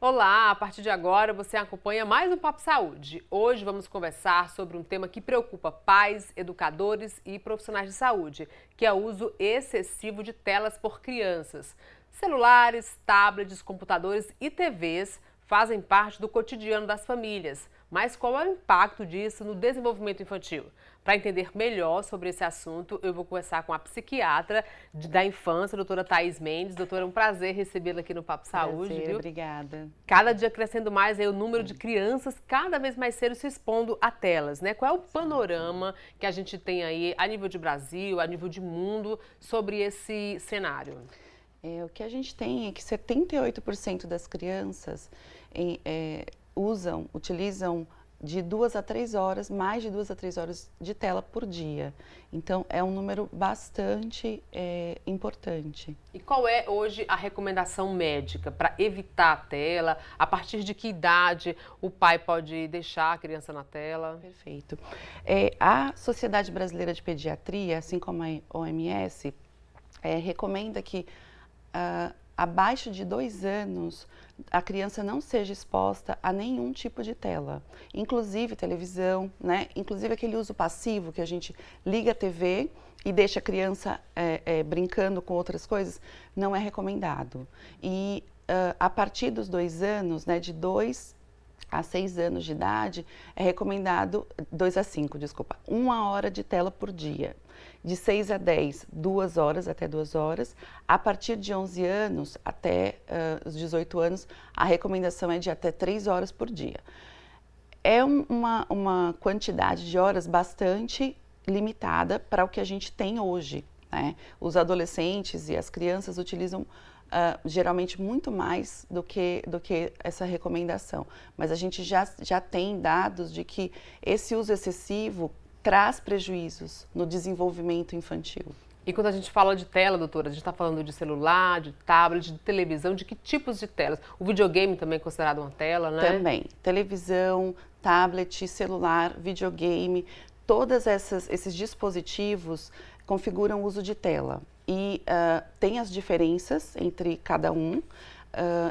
Olá, a partir de agora você acompanha mais um Papo Saúde. Hoje vamos conversar sobre um tema que preocupa pais, educadores e profissionais de saúde, que é o uso excessivo de telas por crianças. Celulares, tablets, computadores e TVs fazem parte do cotidiano das famílias. Mas qual é o impacto disso no desenvolvimento infantil? Para entender melhor sobre esse assunto, eu vou conversar com a psiquiatra da infância, a doutora Thaís Mendes. Doutora, é um prazer recebê-la aqui no Papo Saúde, Prazer, viu? obrigada. Cada dia crescendo mais aí o número de crianças cada vez mais cedo se expondo a telas, né? Qual é o panorama que a gente tem aí a nível de Brasil, a nível de mundo, sobre esse cenário? O que a gente tem é que 78% das crianças utilizam de 2 a 3 horas, mais de 2 a 3 horas de tela por dia. Então, é um número bastante importante. E qual é hoje a recomendação médica para evitar a tela? A partir de que idade o pai pode deixar a criança na tela? Perfeito. A Sociedade Brasileira de Pediatria, assim como a OMS, recomenda que abaixo de 2 anos a criança não seja exposta a nenhum tipo de tela, inclusive televisão, né? Inclusive aquele uso passivo que a gente liga a TV e deixa a criança brincando com outras coisas, não é recomendado. E a partir dos 2 anos, né, de 2 a 6 anos de idade, é recomendado, 2 a 5, desculpa, 1 hora de tela por dia. De 6 a 10, 2 horas, até 2 horas. A partir de 11 anos até os 18 anos, a recomendação é de até 3 horas por dia. É uma quantidade de horas bastante limitada para o que a gente tem hoje, né? Os adolescentes e as crianças utilizam geralmente muito mais do que essa recomendação. Mas a gente já tem dados de que esse uso excessivo traz prejuízos no desenvolvimento infantil. E quando a gente fala de tela, doutora, a gente está falando de celular, de tablet, de televisão, de que tipos de telas? O videogame também é considerado uma tela, né? Também. Televisão, tablet, celular, videogame, todos esses dispositivos configuram o uso de tela. E tem as diferenças entre cada um.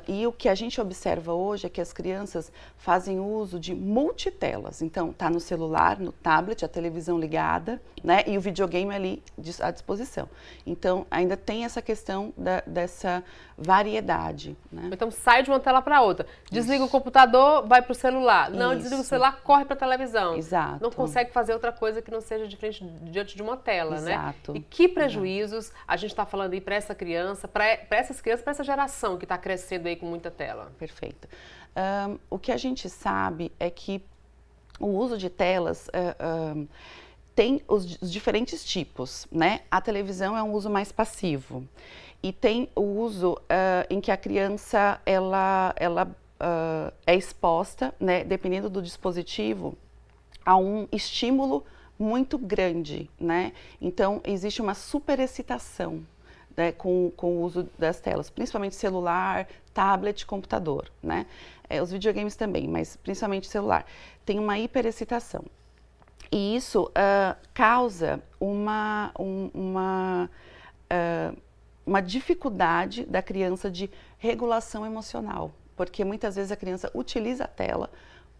E o que a gente observa hoje é que as crianças fazem uso de multitelas. Então, está no celular, no tablet, a televisão ligada, né? E o videogame ali à disposição. Então, ainda tem essa questão dessa variedade, né? Então, sai de uma tela para outra. Desliga o computador, vai para o celular. Não, desliga o celular, corre para a televisão. Exato. Não consegue fazer outra coisa que não seja diferente diante de uma tela, Exato. né? E que prejuízos a gente está falando aí para essa criança, para essas crianças, para essa geração que está crescendo aí com muita tela? Perfeito. O que a gente sabe é que o uso de telas tem os diferentes tipos, né? A televisão é um uso mais passivo e tem o uso em que a criança ela é exposta, né? Dependendo do dispositivo, a um estímulo muito grande, né? Então existe uma superexcitação, né, com o uso das telas, principalmente celular, tablet, computador, né? Os videogames também, mas principalmente celular. Tem uma hiperexcitação. E isso causa uma dificuldade da criança de regulação emocional, porque muitas vezes a criança utiliza a tela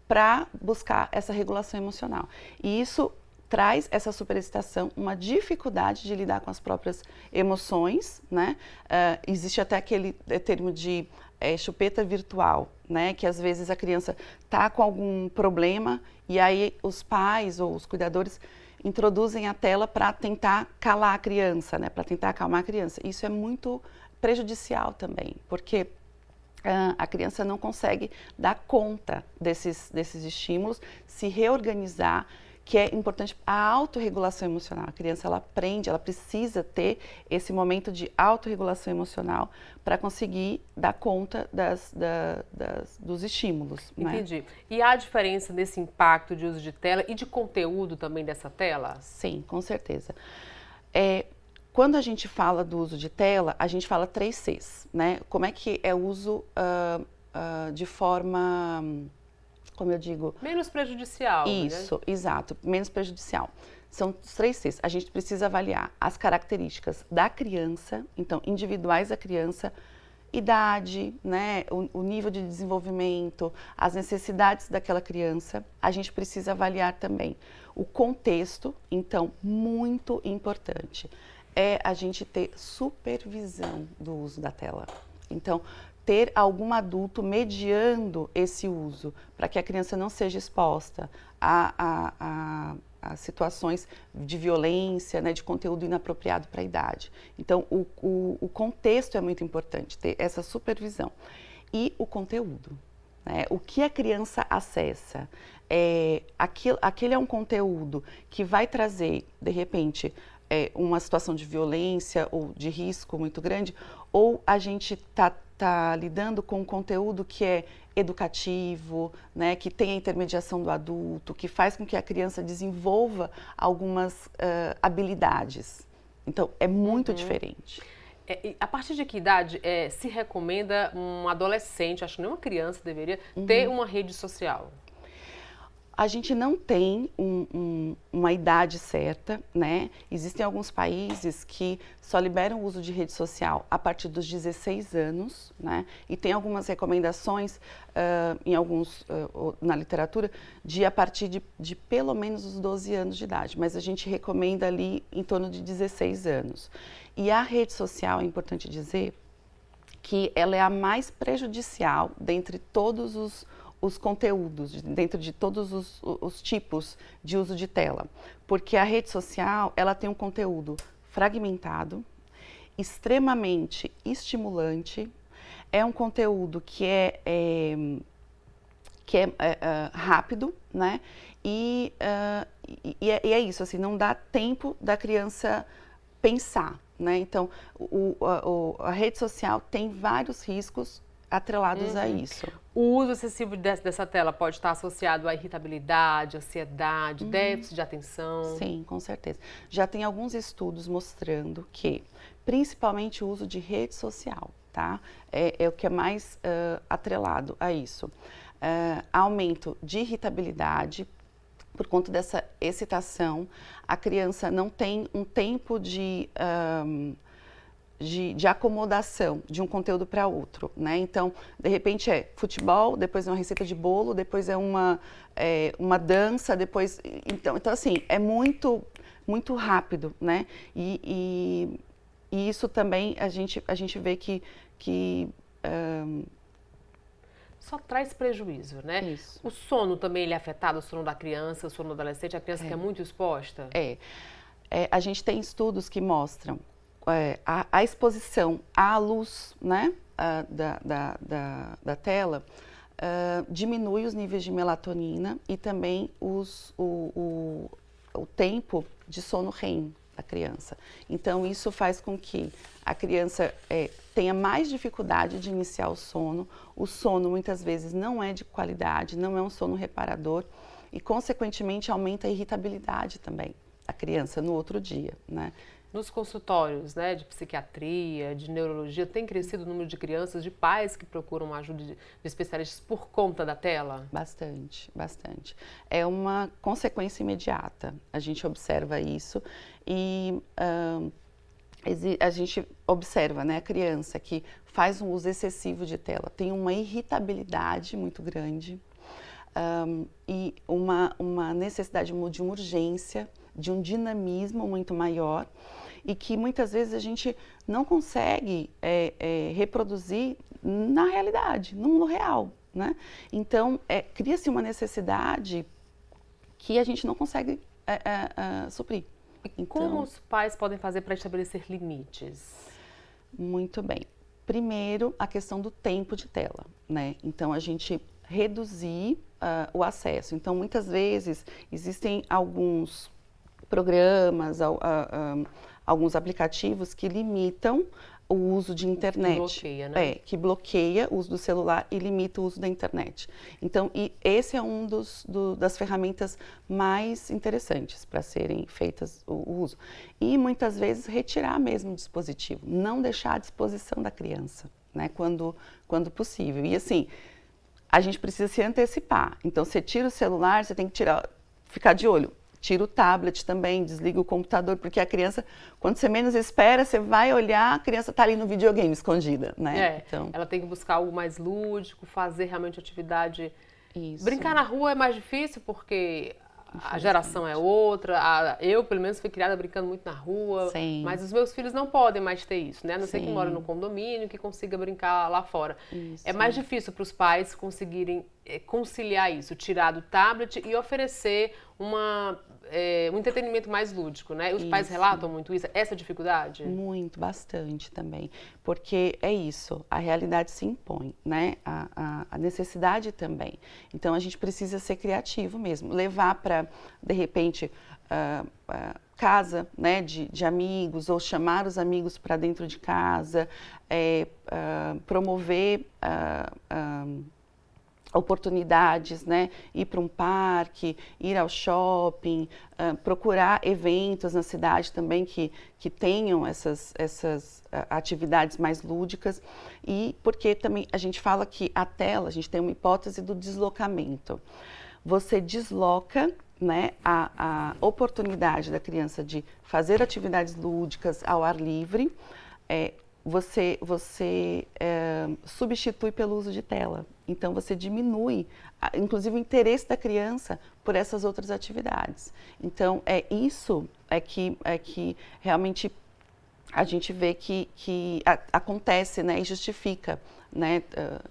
para buscar essa regulação emocional. E isso traz essa superexcitação, uma dificuldade de lidar com as próprias emoções, né? Existe até aquele termo de chupeta virtual, né? Que às vezes a criança está com algum problema e aí os pais ou os cuidadores introduzem a tela para tentar calar a criança, né? Para tentar acalmar a criança. Isso é muito prejudicial também, porque a criança não consegue dar conta desses estímulos, se reorganizar, que é importante a autorregulação emocional. A criança, ela aprende, ela precisa ter esse momento de autorregulação emocional para conseguir dar conta dos estímulos. Entendi. Né? E há diferença nesse impacto de uso de tela e de conteúdo também dessa tela? Sim, com certeza. Quando a gente fala do uso de tela, a gente fala 3 Cs, né? Como é que é o uso de forma, como eu digo... Menos prejudicial, Isso, né? Exato, menos prejudicial. São os 3 Cs. A gente precisa avaliar as características da criança, então, individuais da criança, idade, né, o nível de desenvolvimento, as necessidades daquela criança, a gente precisa avaliar também. O contexto, então, muito importante, é a gente ter supervisão do uso da tela. Então, ter algum adulto mediando esse uso, para que a criança não seja exposta a situações de violência, né, de conteúdo inapropriado para a idade. Então, o contexto é muito importante, ter essa supervisão. E o conteúdo, né? O que a criança acessa. Aquele é um conteúdo que vai trazer, de repente, uma situação de violência ou de risco muito grande, ou a gente está lidando com um conteúdo que é educativo, né, que tem a intermediação do adulto, que faz com que a criança desenvolva algumas habilidades. Então, é muito diferente. A partir de que idade se recomenda um adolescente, acho que nem uma criança deveria, ter uma rede social? A gente não tem uma idade certa, né? Existem alguns países que só liberam o uso de rede social a partir dos 16 anos, né? E tem algumas recomendações na literatura de a partir de pelo menos os 12 anos de idade, mas a gente recomenda ali em torno de 16 anos. E a rede social, é importante dizer, que ela é a mais prejudicial dentre todos os conteúdos, dentro de todos os tipos de uso de tela. Porque a rede social, ela tem um conteúdo fragmentado, extremamente estimulante, é um conteúdo que é rápido, né? E é isso, assim, não dá tempo da criança pensar, né? Então, a rede social tem vários riscos atrelados a isso. O uso excessivo dessa tela pode estar associado à irritabilidade, ansiedade, déficit de atenção? Sim, com certeza. Já tem alguns estudos mostrando que, principalmente o uso de rede social, tá? É o que é mais atrelado a isso. Aumento de irritabilidade, por conta dessa excitação, a criança não tem um tempo de acomodação de um conteúdo para outro, né? Então, de repente é futebol, depois é uma receita de bolo, depois é uma dança, depois... Então assim, é muito rápido, né? E isso também a gente vê que só traz prejuízo, né? Isso. O sono também ele é afetado, o sono da criança, o sono do adolescente, a criança que é muito exposta? A gente tem estudos que mostram a exposição à luz, né, da tela diminui os níveis de melatonina e também o tempo de sono REM da criança. Então, isso faz com que a criança tenha mais dificuldade de iniciar o sono muitas vezes não é de qualidade, não é um sono reparador e, consequentemente, aumenta a irritabilidade também da criança no outro dia, né? Nos consultórios, né, de psiquiatria, de neurologia, tem crescido o número de crianças, de pais que procuram ajuda de especialistas por conta da tela? Bastante, bastante. É uma consequência imediata. A gente observa isso e a gente observa, né, a criança que faz um uso excessivo de tela, tem uma irritabilidade muito grande e uma necessidade de uma urgência, de um dinamismo muito maior e que muitas vezes a gente não consegue reproduzir na realidade, no mundo real, né? Então, cria-se uma necessidade que a gente não consegue suprir. E como os pais podem fazer para estabelecer limites? Muito bem. Primeiro, a questão do tempo de tela, né? Então, a gente reduzir o acesso. Então, muitas vezes, existem alguns programas, alguns aplicativos que limitam o uso de internet. Que bloqueia, né? Que bloqueia o uso do celular e limita o uso da internet. Então, esse é um das ferramentas mais interessantes para serem feitas o uso. E muitas vezes retirar mesmo o dispositivo, não deixar à disposição da criança, né, quando possível. E assim, a gente precisa se antecipar. Então, você tira o celular, você tem que ficar de olho. tira o tablet também, desliga o computador, porque a criança, quando você menos espera, você vai olhar, a criança está ali no videogame escondida, né? Então, ela tem que buscar algo mais lúdico, fazer realmente atividade. Isso. Brincar na rua é mais difícil porque a geração é outra. Eu, pelo menos, fui criada brincando muito na rua. Sim. Mas os meus filhos não podem mais ter isso, né? A não ser que Sim. moram no condomínio, que consiga brincar lá fora. Isso. É mais difícil para os pais conseguirem conciliar isso, tirar do tablet e oferecer um entretenimento mais lúdico, né? Os pais relatam muito isso, essa dificuldade? Muito, bastante também. Porque é isso, a realidade se impõe, né? A necessidade também. Então, a gente precisa ser criativo mesmo. Levar para, de repente, casa, né, de amigos, ou chamar os amigos para dentro de casa, promover oportunidades, né? Ir para um parque, ir ao shopping, procurar eventos na cidade também que tenham essas atividades mais lúdicas. E porque também a gente fala que a tela, a gente tem uma hipótese do deslocamento. Você desloca, né, a oportunidade da criança de fazer atividades lúdicas ao ar livre, você substitui pelo uso de tela. Então, você diminui, inclusive, o interesse da criança por essas outras atividades. Então, isso que realmente a gente vê que acontece, né, e justifica, né,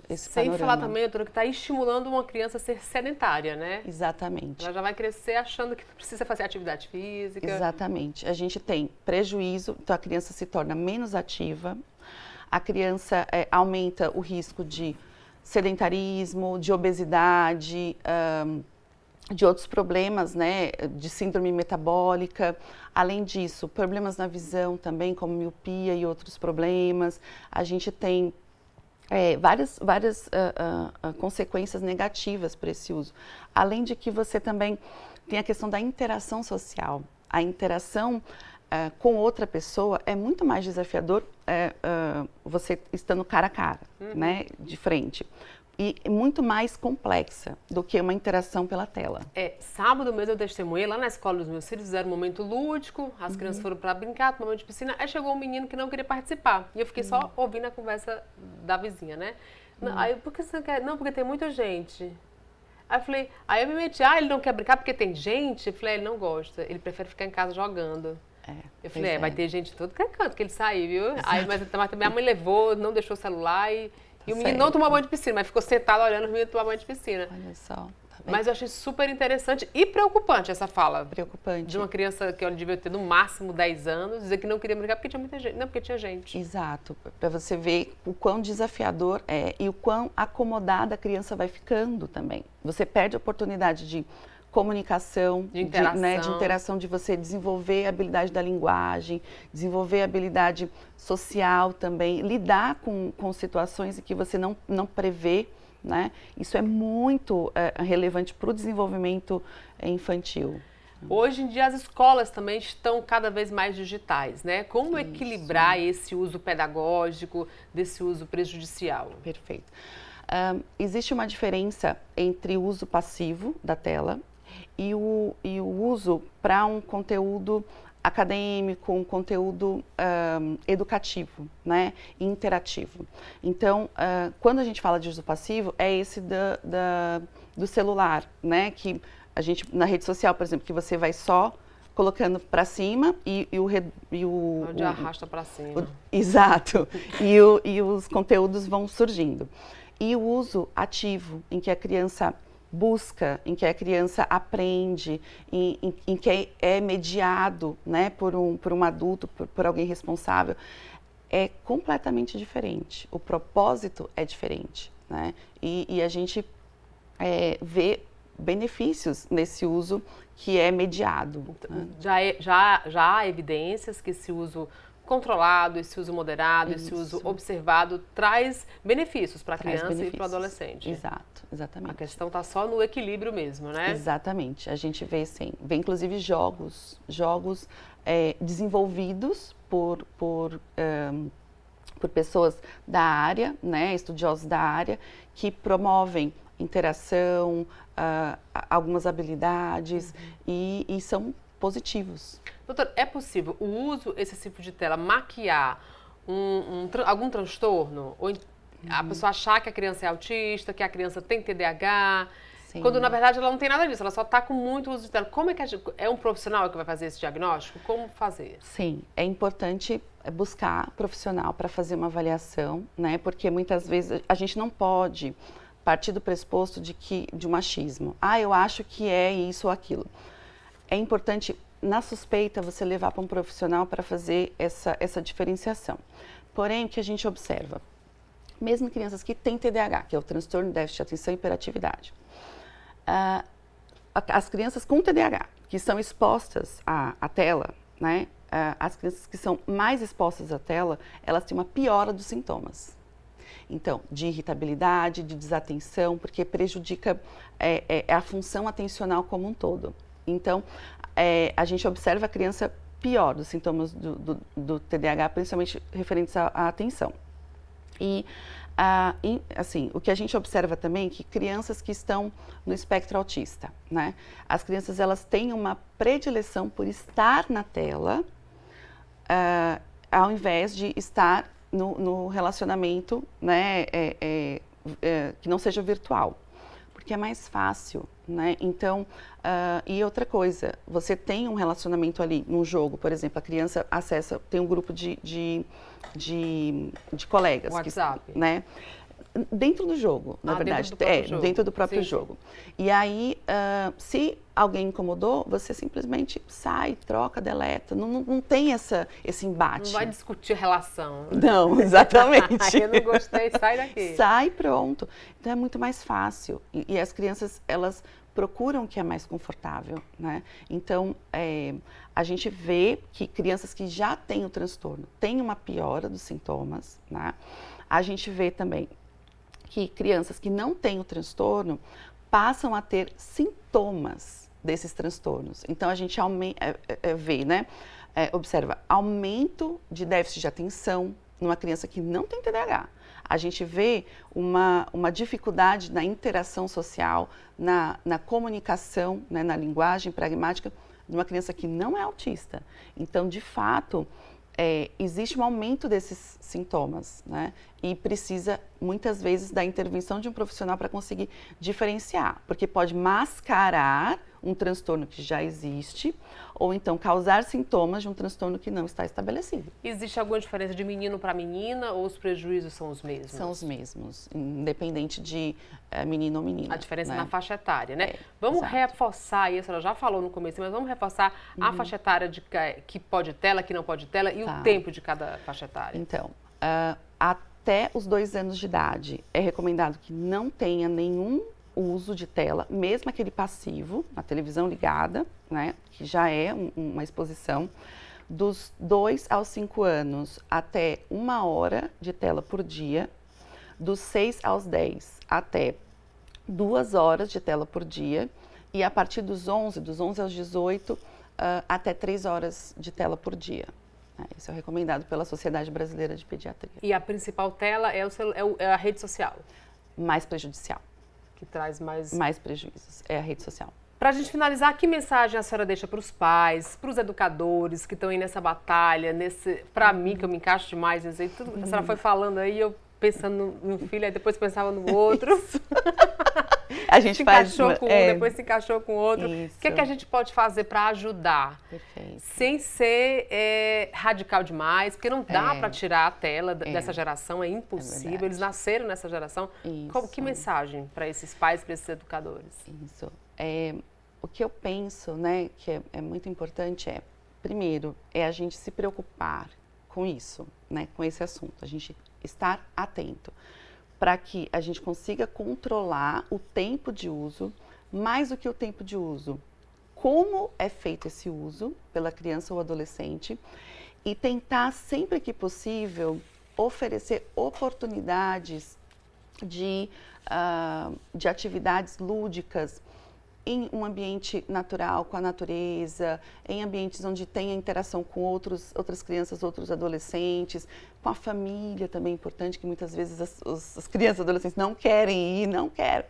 esse panorama. Sem falar também, doutora, que está estimulando uma criança a ser sedentária, né? Exatamente. Ela já vai crescer achando que precisa fazer atividade física. Exatamente. A gente tem prejuízo, então a criança se torna menos ativa, a criança aumenta o risco de sedentarismo, de obesidade, de outros problemas, né, de síndrome metabólica. Além disso, problemas na visão também, como miopia e outros problemas. A gente tem várias consequências negativas para esse uso. Além de que você também tem a questão da interação social. A interação com outra pessoa é muito mais desafiador você estando cara a cara, né, de frente. E muito mais complexa do que uma interação pela tela. Sábado mesmo eu testemunhei lá na escola dos meus filhos, fizeram um momento lúdico, as crianças foram para brincar, tomar banho de piscina, aí chegou um menino que não queria participar. E eu fiquei só ouvindo a conversa da vizinha, né? Aí, por que você não quer? Não, porque tem muita gente. Aí eu me meti, ele não quer brincar porque tem gente? Eu falei, ele não gosta, ele prefere ficar em casa jogando. Eu falei, vai ter gente em todo que é canto que ele saiu, viu? Aí, mas também a mãe levou, não deixou o celular e o menino não tomou banho de piscina, mas ficou sentado olhando o menino tomar banho de piscina. Olha só. Tá bem. Mas eu achei super interessante e preocupante essa fala. Preocupante. De uma criança que ela devia ter no máximo 10 anos, dizer que não queria brincar porque tinha muita gente. Não, porque tinha gente. Exato. Para você ver o quão desafiador é e o quão acomodada a criança vai ficando também. Você perde a oportunidade de comunicação, de interação, de você desenvolver a habilidade da linguagem, desenvolver a habilidade social também, lidar com situações em que você não prevê, né? Isso é muito relevante para o desenvolvimento infantil. Hoje em dia as escolas também estão cada vez mais digitais, né? Como equilibrar esse uso pedagógico desse uso prejudicial? Perfeito. Existe uma diferença entre o uso passivo da tela e o uso para um conteúdo acadêmico, um conteúdo educativo, né, interativo. Então, quando a gente fala de uso passivo, é esse do celular, né, que a gente, na rede social, por exemplo, que você vai só colocando para cima onde arrasta para cima. Exato. E os conteúdos vão surgindo. E o uso ativo, em que a criança busca, em que a criança aprende, em que é mediado, né, por um adulto, por alguém responsável, é completamente diferente. O propósito é diferente, né? E a gente vê benefícios nesse uso que é mediado. Né? Já há evidências que esse uso controlado, esse uso moderado, esse uso observado traz benefícios para a criança e para o adolescente. Exato, exatamente. A questão está só no equilíbrio mesmo, né? Exatamente. A gente vê inclusive jogos desenvolvidos por por pessoas da área, né, estudiosos da área, que promovem interação, algumas habilidades e são positivos. Doutor, é possível o uso excessivo de tela maquiar algum transtorno? Ou a pessoa achar que a criança é autista, que a criança tem TDAH, Sim. quando na verdade ela não tem nada disso, ela só está com muito uso de tela. Como é que é um profissional que vai fazer esse diagnóstico? Como fazer? Sim, é importante buscar profissional para fazer uma avaliação, né? Porque muitas vezes a gente não pode partir do pressuposto de um achismo. Eu acho que é isso ou aquilo. É importante, na suspeita, você levar para um profissional para fazer essa diferenciação. Porém, o que a gente observa? Mesmo em crianças que têm TDAH, que é o transtorno de déficit de atenção e hiperatividade, as crianças com TDAH, que são expostas à tela, né? As crianças que são mais expostas à tela, elas têm uma piora dos sintomas. Então, de irritabilidade, de desatenção, porque prejudica a função atencional como um todo. Então, a gente observa a criança pior dos sintomas do TDAH, principalmente referentes à atenção. E, assim, o que a gente observa também é que crianças que estão no espectro autista, né? As crianças, elas têm uma predileção por estar na tela, ao invés de estar no relacionamento, né, que não seja virtual, porque é mais fácil, né? Então, e outra coisa, você tem um relacionamento ali, num jogo, por exemplo, a criança tem um grupo de colegas. WhatsApp. Né? Dentro do jogo, na verdade. Dentro do próprio jogo. E aí, se alguém incomodou, você simplesmente sai, troca, deleta. Não tem esse embate. Não vai discutir relação. Não, exatamente. Eu não gostei, sai daqui. Sai, pronto. Então é muito mais fácil. E as crianças, elas procuram o que é mais confortável, né? Então, a gente vê que crianças que já têm o transtorno têm uma piora dos sintomas, né? A gente vê também que crianças que não têm o transtorno passam a ter sintomas desses transtornos. Então, a gente vê, né? Observa aumento de déficit de atenção numa criança que não tem TDAH. A gente vê uma dificuldade na interação social, na comunicação, né, na linguagem pragmática de uma criança que não é autista. Então, de fato, existe um aumento desses sintomas, né? E precisa, muitas vezes, da intervenção de um profissional para conseguir diferenciar, porque pode mascarar um transtorno que já existe, ou então causar sintomas de um transtorno que não está estabelecido. Existe alguma diferença de menino para menina ou os prejuízos são os mesmos? São os mesmos, independente de menino ou menina. A diferença né? na faixa etária, né? Vamos reforçar isso, ela já falou no começo, mas vamos reforçar a faixa etária que pode tela, que não pode tela e o tempo de cada faixa etária. Então, até os 2 anos de idade é recomendado que não tenha nenhum uso de tela, mesmo aquele passivo, na televisão ligada, né, que já é uma exposição. Dos 2 aos 5 anos, até 1 hora de tela por dia. Dos 6 aos 10, até 2 horas de tela por dia. E a partir dos 11 aos 18, até 3 horas de tela por dia. Isso é recomendado pela Sociedade Brasileira de Pediatria. E a principal tela é a rede social? Mais prejudicial. Que traz mais prejuízos, é a rede social. Para a gente finalizar, que mensagem a senhora deixa para os pais, para os educadores que estão aí nessa batalha, para mim, que eu me encaixo demais nisso aí, tudo que a senhora foi falando aí, eu pensando no filho, aí depois pensava no outro. A gente se encaixou com um, depois se encaixou com o outro. Isso. O que é que a gente pode fazer para ajudar? Perfeito. Sem ser radical demais, porque não dá para tirar a tela dessa geração, é impossível. Eles nasceram nessa geração. Que mensagem para esses pais, para esses educadores? Isso. O que eu penso, né, que é muito importante primeiro, a gente se preocupar com isso, né, com esse assunto, a gente estar atento, para que a gente consiga controlar o tempo de uso, mais do que o tempo de uso, como é feito esse uso pela criança ou adolescente, e tentar, sempre que possível, oferecer oportunidades de atividades lúdicas, em um ambiente natural, com a natureza, em ambientes onde tenha interação com outras crianças, outros adolescentes, com a família também é importante, que muitas vezes as crianças e adolescentes não querem ir, não querem.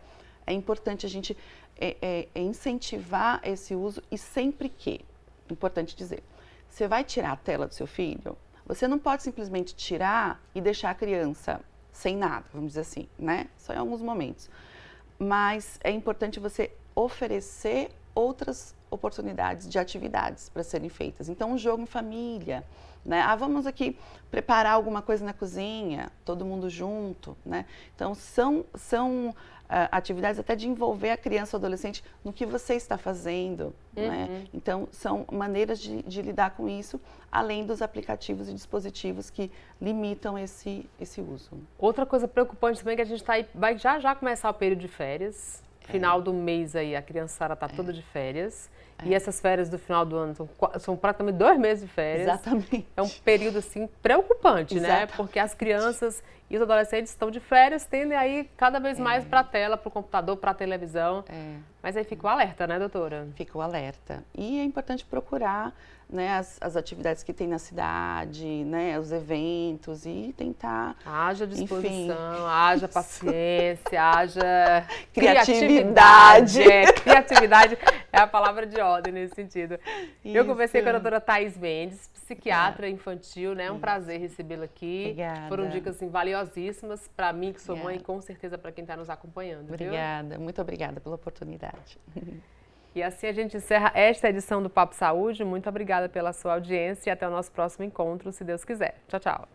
É importante a gente incentivar esse uso e sempre que, importante dizer, você vai tirar a tela do seu filho, você não pode simplesmente tirar e deixar a criança sem nada, vamos dizer assim, né? Só em alguns momentos. Mas é importante você oferecer outras oportunidades de atividades para serem feitas. Então, um jogo em família, né? Vamos aqui preparar alguma coisa na cozinha, todo mundo junto, né? Então, são atividades até de envolver a criança ou adolescente no que você está fazendo, né? Então, são maneiras de lidar com isso, além dos aplicativos e dispositivos que limitam esse uso. Outra coisa preocupante também é que a gente vai já começar o período de férias. Final do mês aí, a criançada está toda de férias. E essas férias do final do ano são praticamente 2 meses de férias. Exatamente. É um período, assim, preocupante, né? Porque as crianças e os adolescentes estão de férias, tendem a ir cada vez mais para a tela, para o computador, para a televisão. Mas aí fica o alerta, né, doutora? Fica o alerta. E é importante procurar, né, as atividades que tem na cidade, né, os eventos e tentar... Haja disposição, haja paciência, haja criatividade. Criatividade é a palavra de ordem nesse sentido. Isso. Eu conversei com a doutora Thaís Mendes, psiquiatra infantil, né? Um prazer recebê-la aqui. Obrigada. Foram dicas assim, valiosíssimas para mim, que sou mãe, e com certeza para quem está nos acompanhando. Obrigada, muito obrigada pela oportunidade. E assim a gente encerra esta edição do Papo Saúde. Muito obrigada pela sua audiência e até o nosso próximo encontro, se Deus quiser. Tchau, tchau.